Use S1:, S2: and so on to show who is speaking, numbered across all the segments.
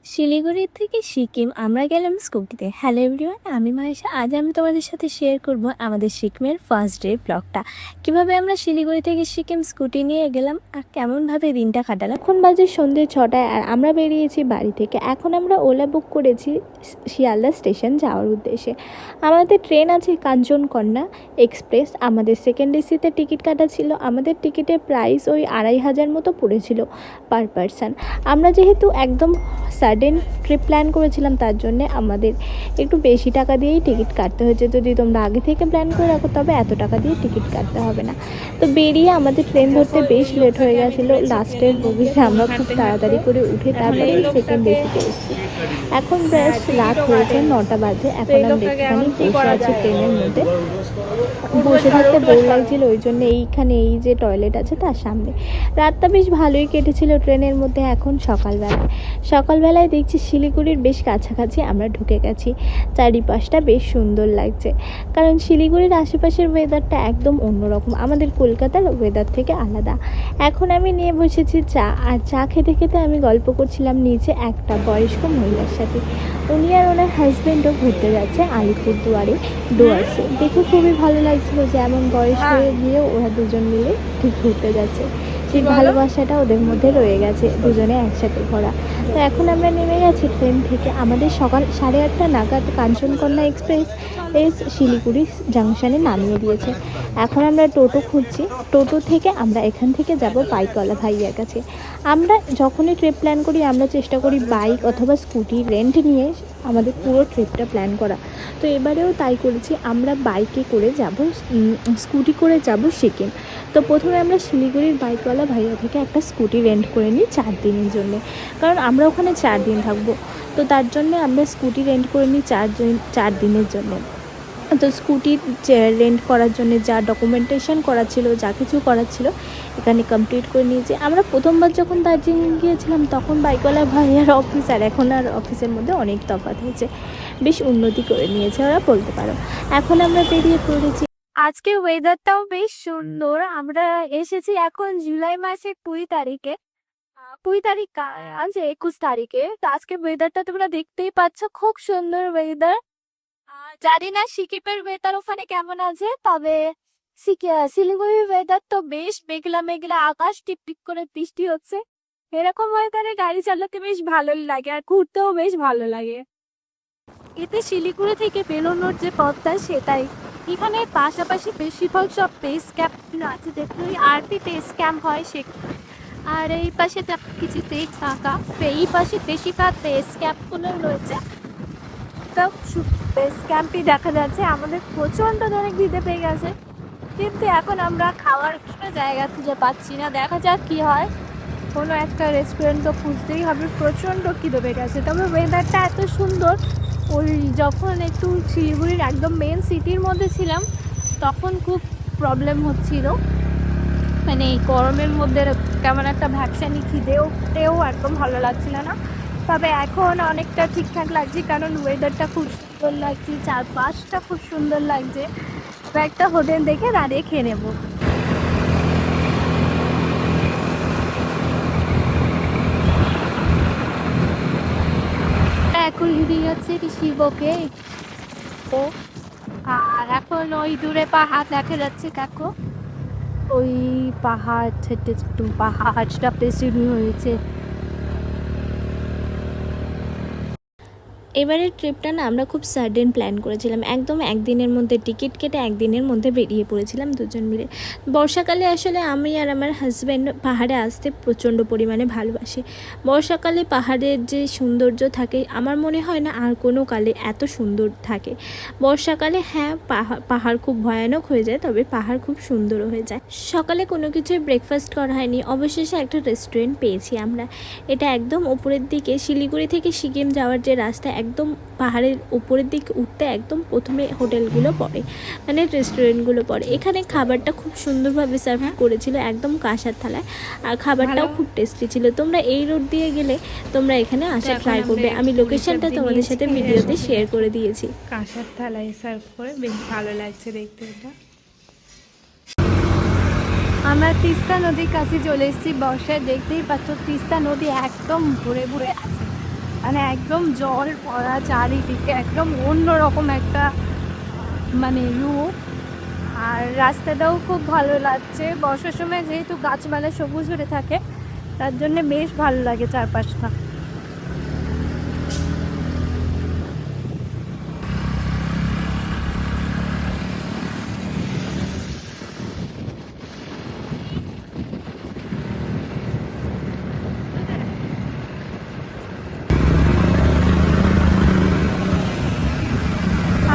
S1: শিলিগুড়ি থেকে সিকিম আমরা গেলাম স্কুটিতে। হ্যালো এভরিওয়ান, আমি মাহেশা। আজ আমি তোমাদের সাথে শেয়ার করব আমাদের সিকিমের ফার্স্ট ডে ব্লগটা। কিভাবে আমরা শিলিগুড়ি থেকে সিকিম স্কুটি নিয়ে গেলাম আর কেমনভাবে দিনটা কাটালাম। এখন বাজে সন্ধ্যে 6টায় আর আমরা বেরিয়েছি বাড়ি থেকে। এখন আমরা ওলা বুক করেছি শিয়ালদা স্টেশন যাওয়ার উদ্দেশ্যে। আমাদের ট্রেন আছে কাঞ্চনকন্যা এক্সপ্রেস। আমাদের সেকেন্ড এসিতে টিকিট কাটা ছিল। আমাদের টিকিটের প্রাইস ওই 2500 মতো পড়েছিল পার পারসন। আমরা যেহেতু একদম সাডেন ট্রিপ প্ল্যান করেছিলাম, তার জন্যে আমাদের একটু বেশি টাকা দিয়েই টিকিট কাটতে হয়েছে। যদি তোমরা আগে থেকে প্ল্যান করে রাখো তবে এত টাকা দিয়ে টিকিট কাটতে হবে না। তো বেরিয়ে আমাদের ট্রেন ধরতে বেশ লেট হয়ে গেছিলো। লাস্টের বগিতে আমরা খুব তাড়াতাড়ি করে উঠে তারপরে সেকেন্ড এসিতে এসেছি। এখন বেশ রাত হয়েছে, 9টা বাজে। এখন আমরা একটুখানি বসে আছি ট্রেনের মধ্যে। বসে থাকতে বোর লাগছিল, ওই জন্য এইখানে এই যে টয়লেট আছে তার সামনে। রাতটা বেশ ভালোই কেটেছিল ট্রেনের মধ্যে। এখন সকালবেলায় দেখছি শিলিগুড়ির বেশ কাছাকাছি আমরা ঢুকে গেছি। চারিপাশটা বেশ সুন্দর লাগছে, কারণ শিলিগুড়ির আশেপাশের ওয়েদারটা একদম অন্যরকম, আমাদের কলকাতার ওয়েদার থেকে আলাদা। এখন আমি নিয়ে বসেছি চা, আর চা খেতে খেতে আমি গল্প করছিলাম নিচে একটা বয়স্ক মহিলার সাথে। উনি আর ওনার হাজব্যান্ডও ঘুরতে যাচ্ছে আলিপুরদুয়ারে ডুয়ার্সে। দেখে খুবই ভালো লাগছিল যে এমন বয়স হয়ে গিয়েও ওরা দুজন মিলে ঠিক ঘুরতে যাচ্ছে। সেই ভালোবাসাটা ওদের মধ্যে রয়ে গেছে, দুজনে একসাথে ঘোরা। তো এখন আমরা নেমে গেছি ট্রেন থেকে। আমাদের সকাল 8:30 নাগাদ কাঞ্চনকন্যা এক্সপ্রেস শিলিগুড়ি জাংশনে নামিয়ে দিয়েছে। এখন আমরা টোটো খুঁজছি। টোটো থেকে আমরা এখান থেকে যাব বাইকওয়ালা ভাইয়ার কাছে। আমরা যখনই ট্রিপ প্ল্যান করি আমরা চেষ্টা করি বাইক অথবা স্কুটি রেন্ট নিয়ে আমাদের পুরো ট্রিপটা প্ল্যান করা। তো এবারেও তাই করেছি, আমরা বাইকে করে যাব, স্কুটি করে যাব সিকিম। তো প্রথমে আমরা শিলিগুড়ির বাইকওয়ালা ভাইয়া থেকে একটা স্কুটি রেন্ট করে নিই 4 দিনের জন্য, কারণ আমরা ওখানে 4 দিন থাকবো। তো তার জন্য আমরা স্কুটি রেন্ট করে নিই 4 দিনের জন্য। তো স্কুটি রেন্ট করার জন্য যা ডকুমেন্টেশন করা ছিল, যা কিছু করার ছিল এখানে কমপ্লিট করে নিয়েছি। আমরা প্রথমবার যখন দার্জিলিং গিয়েছিলাম তখন বাইকওয়ালা ভাইয়ার অফিস আর এখন আর অফিসের মধ্যে অনেক তফাৎ হয়েছে, বেশ উন্নতি করে নিয়েছে ওরা বলতে পারো। এখন আমরা বেরিয়ে পড়েছি। আজকে ওয়েদারটাও বেশ সুন্দর। আমরা এসেছি এখন জুলাই মাসের 20 তারিখে। 20 তারিখ আজ 21 তারিখে। তো আজকে ওয়েদারটা তোমরা দেখতেই পাচ্ছ, খুব সুন্দর ওয়েদার। জানি না সিকিমের ওয়েদার ওখানে কেমন আছে, তবে শিলিগুড়ির ওয়েদার তো বেশ মেঘলা মেঘলা আকাশ, টিপটিপ করে বৃষ্টি হচ্ছে। এরকম ওয়েদারে গাড়ি চালাতে বেশ ভালো লাগে আর ঘুরতেও বেশ ভালো লাগে। এতে শিলিগুড়ি থেকে বেরোনোর যে পথটা সেটাই। এখানে পাশাপাশি বেশিরভাগ সব বেস ক্যাম্প আছে, যেগুলো আরপি বেস ক্যাম্প হয় সে। আর এই পাশে কিছুতেই ফাঁকা, এই পাশে বেশিরভাগ বেস ক্যাম্পগুলো রয়েছে। বেস ক্যাম্পই দেখা যাচ্ছে। আমাদের প্রচণ্ড ধরে খিদে পেয়ে গেছে, কিন্তু এখন আমরা খাওয়ার কোনো জায়গা খুঁজে পাচ্ছি না। দেখা যাক কি হয়, কোনো একটা রেস্টুরেন্ট তো খুঁজতেই হবে। প্রচণ্ড খিদে পেয়ে গেছে, তবে ওয়েদারটা এত সুন্দর। ওই যখন একটু শিলিগুড়ির একদম মেন সিটির মধ্যে ছিলাম তখন খুব প্রবলেম হচ্ছিল, মানে এই গরমের মধ্যে কেমন একটা ভ্যাকসিনি খিদেও একদম ভালো লাগছিল না। তবে এখন অনেকটা ঠিকঠাক লাগছে, কারণ ওয়েদারটা খুব সুন্দর লাগছে, চারপাশটা খুব সুন্দর লাগছে। তো একটা হোটেল দেখে দাঁড়িয়ে খেয়ে নেব। এখন হিরিয়ে যাচ্ছে শিবকে, ও আর এখন ওই দূরে পাহাড় দেখা যাচ্ছে। দেখো ওই পাহাড়টা বেশি হয়েছে। এবারের ট্রিপটা না আমরা খুব সাডেন প্ল্যান করেছিলাম, একদম একদিনের মধ্যে টিকিট কেটে একদিনের মধ্যে বেরিয়ে পড়েছিলাম দুজন মিলে। বর্ষাকালে আসলে আমি আর আমার হাজব্যান্ড পাহাড়ে আসতে প্রচণ্ড পরিমাণে ভালোবাসি। বর্ষাকালে পাহাড়ের যে সৌন্দর্য থাকে আমার মনে হয় না আর কোনো কালে এত সুন্দর থাকে। বর্ষাকালে হ্যাঁ পাহাড় খুব ভয়ানক হয়ে যায়, তবে পাহাড় খুব সুন্দরও হয়ে যায়। সকালে কোনো কিছুই ব্রেকফাস্ট করা হয়নি, অবশেষে একটা রেস্টুরেন্ট পেয়েছি আমরা। এটা একদম উপরের দিকে, শিলিগুড়ি থেকে সিকিম যাওয়ার যে রাস্তা একদম পাহাড়ের উপরের দিকে উঠতে একদম প্রথমে হোটেলগুলো পড়ে, মানে রেস্টুরেন্টগুলো পড়ে। এখানে খাবারটা খুব সুন্দরভাবে সার্ভ করেছিল, একদম কাঁসার থালায়, আর খাবারটাও খুব টেস্টি ছিল। তোমরা এই রোড দিয়ে গেলে তোমরা এখানে আসা ট্রাই করবে, আমি লোকেশনটা তোমাদের সাথে ভিডিওতে শেয়ার করে দিয়েছি।
S2: কাঁসার থালায় সার্ভ করে বেশ ভালো লাগছে দেখতে। এটা
S1: আমরা তিস্তা নদীর কাছে চলে এসেছি। বর্ষায় দেখতেই পাচ্ছ তিস্তা নদী একদম ভরে ভরে আছে।
S2: মানে একদম জল পড়া চারিদিকে, একদম অন্যরকম একটা মানে রূপ। আর রাস্তাটাও খুব ভালো লাগছে, বর্ষার সময় যেহেতু গাছপালা সবুজ হয়ে থাকে তার জন্য বেশ ভালো লাগে চারপাশটা।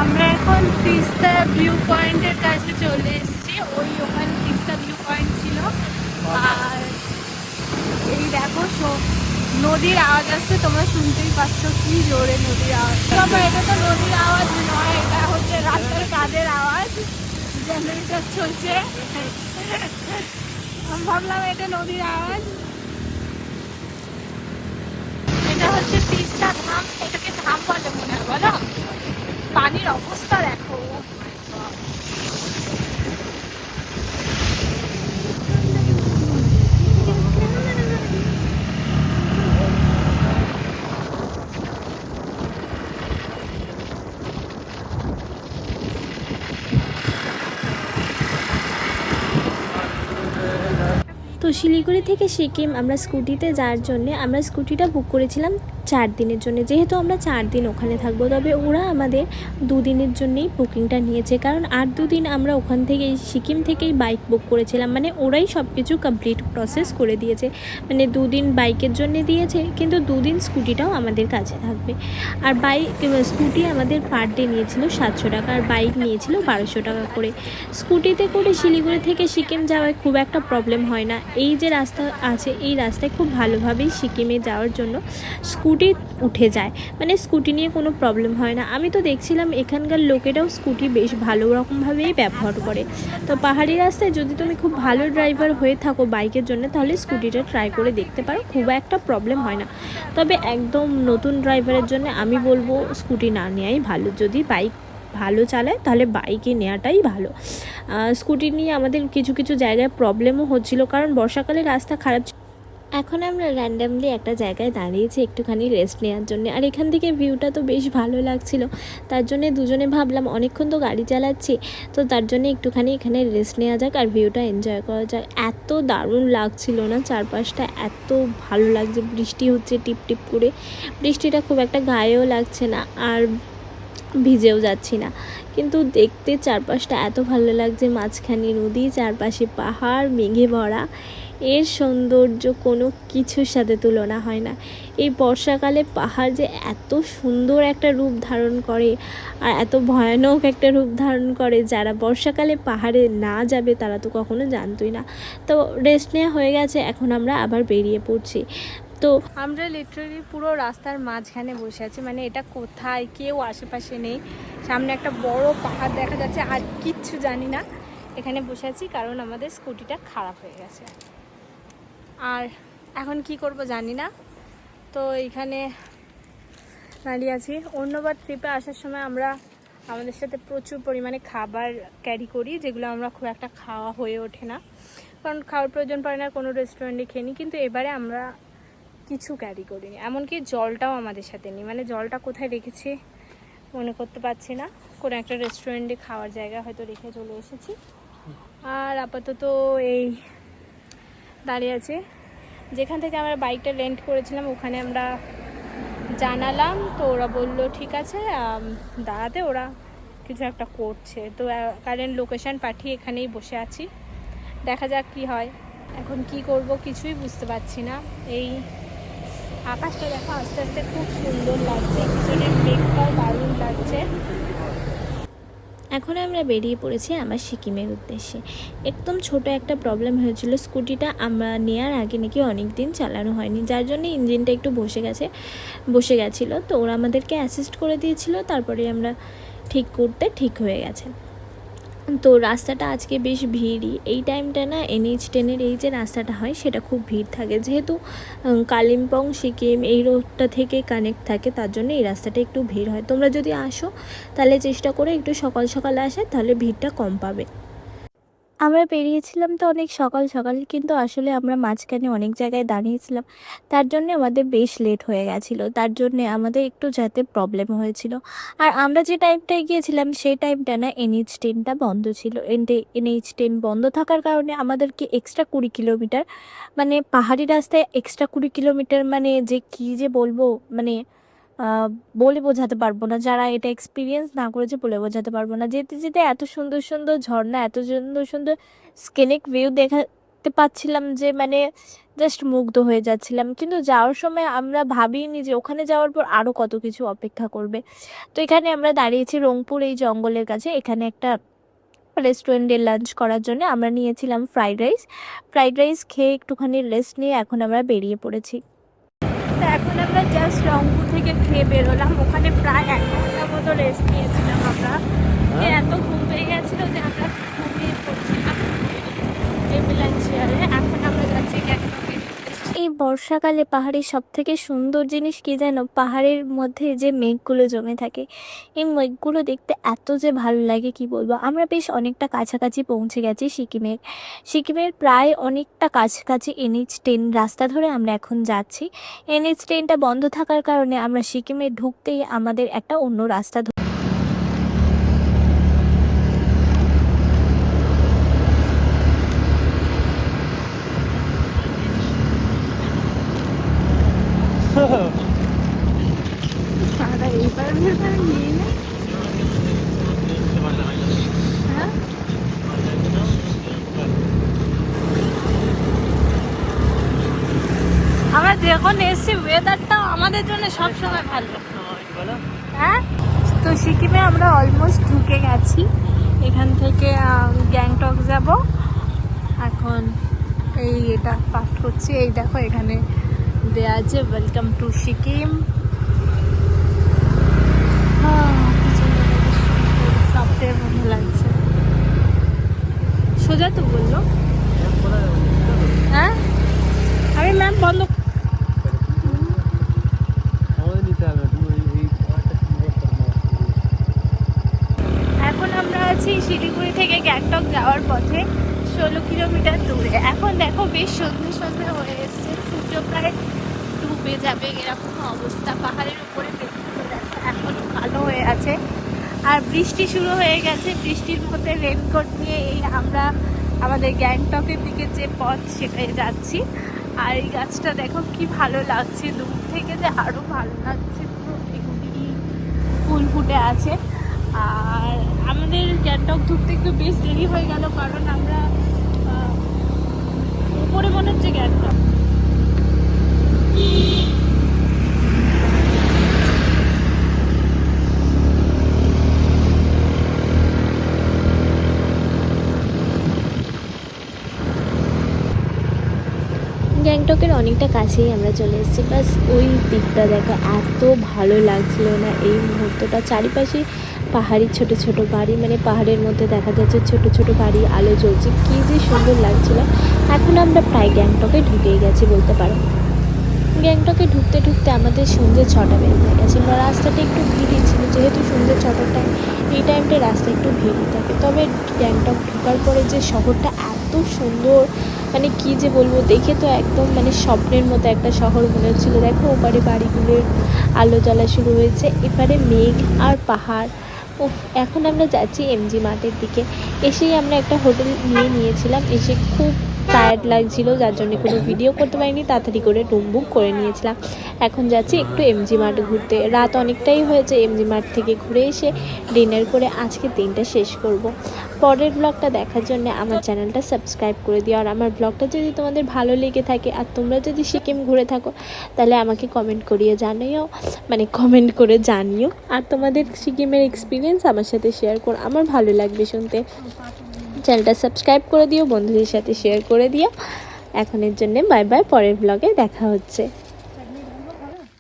S2: আমরা এখন তিস্তা ভিউ পয়েন্টের কাছে চলে এসেছি। ওখানে তিস্তা ভিউ পয়েন্ট ছিল। আর এই দেখো নদীর আওয়াজ আসছে, তোমরা শুনতেই পাচ্ছ কি জোরে নদীর আওয়াজ। তবে এটা তো নদীর আওয়াজ নয়, এটা হচ্ছে রাস্তার কাজের আওয়াজ, জেনারেটর চলছে। আমি ভাবলাম এটা নদীর আওয়াজ। এটা হচ্ছে তিস্তা ধাম, এটাকে ধাম বলে মনে হয়, বলো? পানির অবস্থা দেখো।
S1: তো শিলিগুড়ি থেকে সিকিম আমরা স্কুটিতে যাওয়ার জন্য আমরা স্কুটিটা বুক করেছিলাম 4 দিনের জন্য, যেহেতু আমরা 4 দিন ওখানে থাকবো। তবে ওরা আমাদের 2 দিনের জন্যই বুকিংটা নিয়েছে, কারণ আর 2 দিন আমরা ওখান থেকেই সিকিম থেকেই বাইক বুক করেছিলাম। মানে ওরাই সব কিছু কমপ্লিট প্রসেস করে দিয়েছে, মানে 2 দিন বাইকের জন্য দিয়েছে, কিন্তু 2 দিন স্কুটিটাও আমাদের কাছে থাকবে। আর স্কুটি আমাদের পার ডে নিয়েছিল 700 টাকা, আর বাইক নিয়েছিল 1200 টাকা করে। স্কুটিতে করে শিলিগুড়ি থেকে সিকিম যাওয়ায় খুব একটা প্রবলেম হয় না। এই যে রাস্তা আছে, এই রাস্তায় খুব ভালোভাবেই সিকিমে যাওয়ার জন্য স্কুটি উঠে যায়, মানে স্কুটি নিয়ে কোনো প্রবলেম হয় না। আমি তো দেখছিলাম এখানকার লোকেরাও স্কুটি বেশ ভালো রকমভাবেই ব্যবহার করে। তো পাহাড়ি রাস্তায় যদি তুমি খুব ভালো ড্রাইভার হয়ে থাকো বাইকের জন্য, তাহলে স্কুটিটা ট্রাই করে দেখতে পারো, খুব একটা প্রবলেম হয় না। তবে একদম নতুন ড্রাইভারের জন্য আমি বলবো স্কুটি না নেওয়াই ভালো। যদি বাইক ভালো চালায় তাহলে বাইকে নেওয়াটাই ভালো। স্কুটি নিয়ে আমাদের কিছু কিছু জায়গায় প্রবলেমও হচ্ছিল, কারণ বর্ষাকালে রাস্তা খারাপ। এখন আমরা র্যান্ডামলি একটা জায়গায় দাঁড়িয়েছি একটুখানি রেস্ট নেওয়ার জন্য, আর এখান থেকে ভিউটা তো বেশ ভালো লাগছিল। তার জন্যে দুজনে ভাবলাম অনেকক্ষণ তো গাড়ি চালাচ্ছি, তো তার জন্য একটুখানি এখানে রেস্ট নেওয়া যাক আর ভিউটা এনজয় করা যাক। এত দারুণ লাগছিল না, চারপাশটা এত ভালো লাগছে, বৃষ্টি হচ্ছে টিপ টিপ করে, বৃষ্টিটা খুব একটা গায়েও লাগছে না আর ভিজেও যাচ্ছি না, কিন্তু দেখতে চারপাশটা এত ভালো লাগছে। মাঝখানে নদী, চারপাশে পাহাড় মেঘে ভরা, এর সৌন্দর্য কোনো কিছুর সাথে তুলনা হয় না। এই বর্ষাকালে পাহাড় যে এত সুন্দর একটা রূপ ধারণ করে আর এত ভয়ানক একটা রূপ ধারণ করে, যারা বর্ষাকালে পাহাড়ে না যাবে তারা তো কখনো জানতোই না। তো রেস্ট নেওয়া হয়ে গেছে, এখন আমরা আবার বেরিয়ে পড়ছি। তো আমরা লিটারালি পুরো রাস্তার মাঝখানে বসে আছি, মানে এটা কোথায়, কেউ আশেপাশে নেই। সামনে একটা বড় পাহাড় দেখা যাচ্ছে, আর কিচ্ছু জানি না। এখানে বসে আছি কারণ আমাদের স্কুটিটা খারাপ হয়ে গেছে, আর এখন কি করব জানি না। তো এইখানে দাঁড়িয়ে আছি। অন্যবার ট্রিপে আসার সময় আমরা আমাদের সাথে প্রচুর পরিমাণে খাবার ক্যারি করি, যেগুলো আমরা খুব একটা খাওয়া হয়ে ওঠে না, কারণ খাওয়ার প্রয়োজন পড়ে না, কোনো রেস্টুরেন্টে খেয়ে নিই। কিন্তু এবারে আমরা কিছু ক্যারি করিনি, এমনকি জলটাও আমাদের সাথে নেই। মানে জলটা কোথায় রেখেছি মনে করতে পারছি না, কোনো একটা রেস্টুরেন্টে খাওয়ার জায়গা হয়তো রেখে চলে এসেছি। আর আপাতত এই দাঁড়িয়ে আছে, যেখান থেকে আমরা বাইকটা রেন্ট করেছিলাম ওখানে আমরা জানালাম, তো ওরা বললো ঠিক আছে দাঁড়াতে, ওরা কিছু একটা করছে। তো কারেন্ট লোকেশান পাঠিয়ে এখানেই বসে আছি, দেখা যাক কি হয়। এখন কি করব কিছুই বুঝতে পারছি না। এই আকাশটা দেখো আস্তে আস্তে খুব সুন্দর লাগছে, পিছনের মেঘটাও দারুণ লাগছে। এখন আমরা বেরিয়ে পড়েছি আমার সিকিমের উদ্দেশ্যে। একদম ছোট একটা প্রবলেম হয়েছিল, স্কুটিটা আমরা নেওয়ার আগে নাকি অনেক দিন চালানো হয়নি, যার জন্য ইঞ্জিনটা একটু বসে গেছিলো। তো ওরা আমাদেরকে অ্যাসিস্ট করে দিয়েছিল, তারপরে আমরা ঠিক হয়ে গেছে। তো রাস্তাটা আজকে বেশ ভিড়ই, এই টাইমটা না NH10-এর এই যে রাস্তাটা হয় সেটা খুব ভিড় থাকে, যেহেতু কালিম্পং সিকিম এই রোডটা থেকে কানেক্ট থাকে, তার জন্য এই রাস্তাটা একটু ভিড় হয়। তোমরা যদি আসো তাহলে চেষ্টা করে একটু সকাল সকাল আসে, তাহলে ভিড়টা কম পাবে। আমরা বেরিয়েছিলাম তো অনেক সকাল সকাল, কিন্তু আসলে আমরা মাঝখানে অনেক জায়গায় দাঁড়িয়েছিলাম। তার জন্যে আমাদের বেশ লেট হয়ে গেছিলো। তার জন্যে আমাদের একটু যেতে প্রবলেম হয়েছিল। আর আমরা যে টাইমটায় গিয়েছিলাম সেই টাইমটা না NH10টা বন্ধ ছিল। NH10 বন্ধ থাকার কারণে আমাদেরকে এক্সট্রা 20 কিলোমিটার, মানে পাহাড়ি রাস্তায় এক্সট্রা 20 কিলোমিটার, মানে যে কী যে বলবো, মানে আ বলে বোঝাতে পারবো না। যারা এটা এক্সপেরিয়েন্স না করেছে বলে বোঝাতে পারবো না। যেতে, যেতে এত সুন্দর, সুন্দর ঝরনা, এত সুন্দর, সুন্দর স্কেনিক ভিউ দেখাতে পাচ্ছিলাম যে মানে জাস্ট মুগ্ধ হয়ে যাচ্ছিলাম। কিন্তু যাওয়ার সময় আমরা ভাবিনি যে ওখানে যাওয়ার পর আরও কত কিছু অপেক্ষা করবে। তো এখানে আমরা দাঁড়িয়েছি রংপুর এই জঙ্গলের কাছে। এখানে একটা রেস্টুরেন্টে লাঞ্চ করার জন্য আমরা নিয়েছিলাম ফ্রাইড রাইস। ফ্রাইড রাইস খেয়ে একটুখানি রেস্ট নিয়ে এখন আমরা বেরিয়ে পড়েছি। তো এখন আমরা জাস্ট রংপুর থেকে খেয়ে বেরোলাম। ওখানে প্রায় 1 ঘন্টা মতো রেস্ট নিয়েছিলাম আমরা। এত ঘুম পেয়ে গেছিলো যে আমরা ঘুমিয়ে পড়ছিলাম টেবিল অ্যান্ড চেয়ারে। এখন আমরা যাচ্ছি গ্যাংটকে। এই বর্ষাকালে পাহাড়ের সবথেকে সুন্দর জিনিস কী জানো? পাহাড়ের মধ্যে যে মেঘগুলো জমে থাকে, এই মেঘগুলো দেখতে এত যে ভালো লাগে কী বলবো। আমরা বেশ অনেকটা কাছাকাছি পৌঁছে গেছি সিকিমের। সিকিমের প্রায় অনেকটা কাছাকাছি NH10 রাস্তা ধরে আমরা এখন যাচ্ছি। NH10টা বন্ধ থাকার কারণে আমরা সিকিমে ঢুকতেই আমাদের একটা অন্য রাস্তা সারা এইবার নিয়ে না। হ্যাঁ, আমরা যখন এসছি ওয়েদারটাও আমাদের জন্য সবসময় ভালো। হ্যাঁ, তো সিকিমে আমরা অলমোস্ট ঢুকে গেছি। এখান থেকে গ্যাংটক যাব। এখন এই এটা পাস করছি। এই দেখো এখানে দেয়া আছে ওয়েলকাম টু সিকিম। সবটাই ভালো লাগছে। সোজা তো বললো। হ্যাঁ, আমি ম্যাম বন্ধ। এখন আমরা আছি শিলিগুড়ি থেকে গ্যাংটক যাওয়ার পথে 16 কিলোমিটার দূরে। এখন দেখো বেশ সন্ধে সন্ধে হয়ে এসছে, সূর্য প্রায় ডুবে যাবে এরকম অবস্থা। পাহাড়ের উপরে মেঘগুলো দেখো এখনো কালো হয়ে আছে, আর বৃষ্টি শুরু হয়ে গেছে। বৃষ্টির মধ্যে রেনকোট নিয়ে এই আমরা আমাদের গ্যাংটকের দিকে যে পথ সেটাই যাচ্ছি। আর এই গাছটা দেখো কি ভালো লাগছে, দূর থেকে যে আরও ভালো লাগছে। পুরো এগুলি ফুল ফুটে আছে। আর আমাদের গ্যাংটক ঢুকতে একটু বেশ দেরি হয়ে গেল, কারণ আমরা উপরে মনে হচ্ছে গ্যাংটক। গ্যাংটকের অনেকটা কাছেই আমরা চলে এসেছি। বাস ওই দিকটা দেখো এত ভালো লাগছিল না এই মুহূর্তটা। চারিপাশে পাহাড়ি ছোট ছোট বাড়ি, মানে পাহাড়ের মধ্যে দেখা যাচ্ছে ছোট ছোট বাড়ি, আলো জ্বলছে, কী যে সুন্দর লাগছিল। এখন আমরা প্রায় গ্যাংটকে ঢুকেই গেছি বলতে পারো। গ্যাংটকে ঢুকতে ঢুকতে আমাদের সন্ধ্যে 6টা বেজে গেছে। রাস্তাটা একটু ভিড়ই ছিল, যেহেতু সন্ধ্যে 6টার টাইম, এই টাইমটা রাস্তা একটু ভিড়ই থাকে। তবে গ্যাংটক ঢোকার পরে যে শহরটা এত সুন্দর, মানে কী যে বলবো, দেখে তো একদম মানে স্বপ্নের মতো একটা শহর মনে হচ্ছিলো। দেখো ওপারে বাড়িগুলোর আলো জ্বলা শুরু হয়েছে, এপারে মেঘ আর পাহাড়। এখন আমরা যাচ্ছি এমজি মার্টের দিকে। এসেই আমরা একটা হোটেল নিয়েছিলাম। এসে খুব টায়ার্ড লাগছিল, যার জন্য কোনো ভিডিও করতে পারিনি, তাড়াতাড়ি করে রুম বুক করে নিয়েছিলাম। এখন যাচ্ছি একটু এমজি মার্ট ঘুরতে। রাত অনেকটাই হয়েছে। এমজি মার্ট থেকে ঘুরে এসে ডিনার করে আজকে দিনটা শেষ করব। পরের ব্লগটা দেখার জন্য আমার চ্যানেলটা সাবস্ক্রাইব করে দিও। আর আমার ব্লগটা যদি তোমাদের ভালো লেগে থাকে আর তোমরা যদি সিকিম ঘুরে থাকো, তাহলে আমাকে কমেন্ট করে জানিও। আর তোমাদের সিকিমের এক্সপিরিয়েন্স আমার সাথে শেয়ার করো, আমার ভালো লাগবে শুনতে। চ্যানেলটা সাবস্ক্রাইব করে দিও, বন্ধুদের সাথে শেয়ার করে দিও। এখনের জন্য বাই বাই, পরের ব্লগে দেখা হচ্ছে।